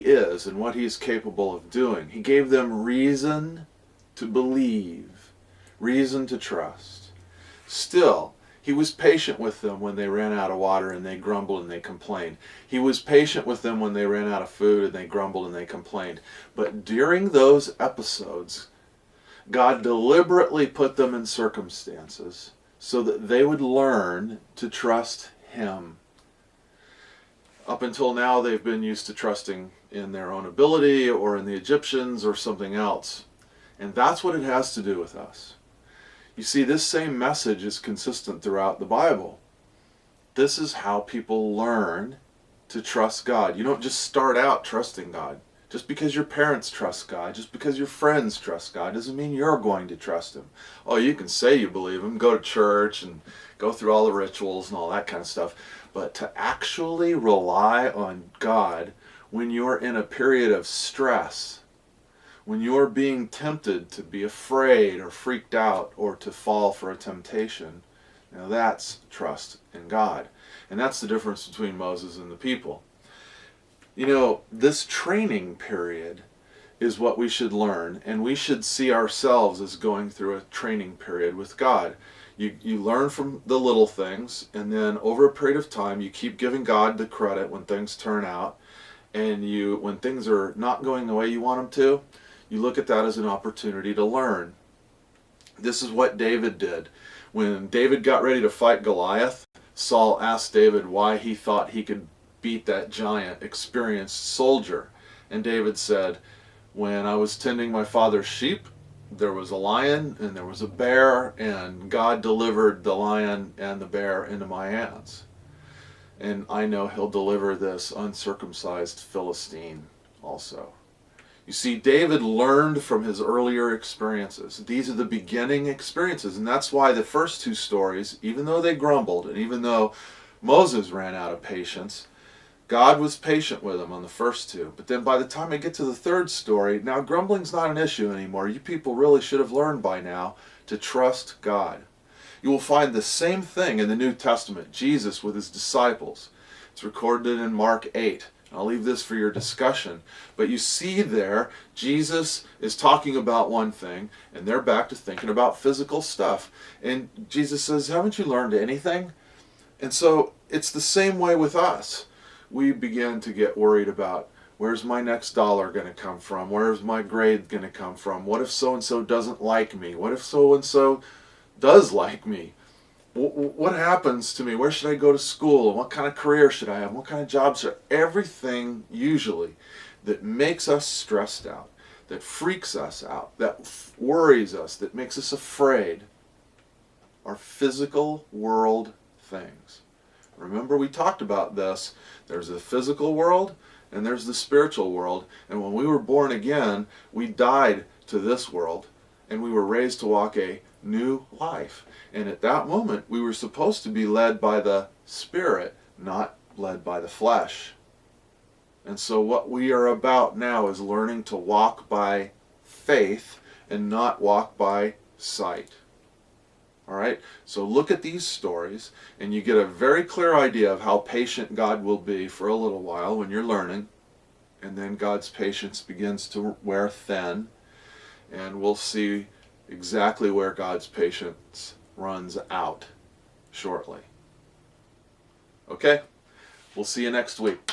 is and what he's capable of doing. He gave them reason to believe, reason to trust. Still, he was patient with them when they ran out of water and they grumbled and they complained. He was patient with them when they ran out of food and they grumbled and they complained. But during those episodes, God deliberately put them in circumstances so that they would learn to trust him. Up until now, they've been used to trusting in their own ability or in the Egyptians or something else. And that's what it has to do with us. You see, this same message is consistent throughout the Bible. This is how people learn to trust God. You don't just start out trusting God. Just because your parents trust God, just because your friends trust God, doesn't mean you're going to trust him. Oh, you can say you believe him, go to church and go through all the rituals and all that kind of stuff. But to actually rely on God when you're in a period of stress, when you're being tempted to be afraid or freaked out or to fall for a temptation, now that's trust in God. And that's the difference between Moses and the people. You know, this training period is what we should learn, and we should see ourselves as going through a training period with God. You learn from the little things, and then over a period of time you keep giving God the credit when things turn out, and when things are not going the way you want them to, you look at that as an opportunity to learn. This is what David did. When David got ready to fight Goliath, Saul asked David why he thought he could beat that giant, experienced soldier. And David said, when I was tending my father's sheep, there was a lion and there was a bear, and God delivered the lion and the bear into my hands. And I know he'll deliver this uncircumcised Philistine also. You see, David learned from his earlier experiences. These are the beginning experiences, and that's why the first two stories, even though they grumbled, and even though Moses ran out of patience, God was patient with him on the first two. But then by the time I get to the third story, now grumbling's not an issue anymore. You people really should have learned by now to trust God. You will find the same thing in the New Testament, Jesus with his disciples. It's recorded in Mark 8. I'll leave this for your discussion. But you see there, Jesus is talking about one thing, and they're back to thinking about physical stuff. And Jesus says, haven't you learned anything? And so it's the same way with us. We begin to get worried about, where's my next dollar going to come from? Where's my grade going to come from? What if so-and-so doesn't like me? What if so-and-so does like me? What happens to me? Where should I go to school? What kind of career should I have? What kind of job should I have? Everything usually that makes us stressed out, that freaks us out, that worries us, that makes us afraid, are physical world things. Remember, we talked about this. There's the physical world and there's the spiritual world. And when we were born again, we died to this world and we were raised to walk a new life. And at that moment, we were supposed to be led by the Spirit, not led by the flesh. And so what we are about now is learning to walk by faith and not walk by sight. All right? So look at these stories, and you get a very clear idea of how patient God will be for a little while when you're learning. And then God's patience begins to wear thin, and we'll see exactly where God's patience runs out shortly. Okay? We'll see you next week.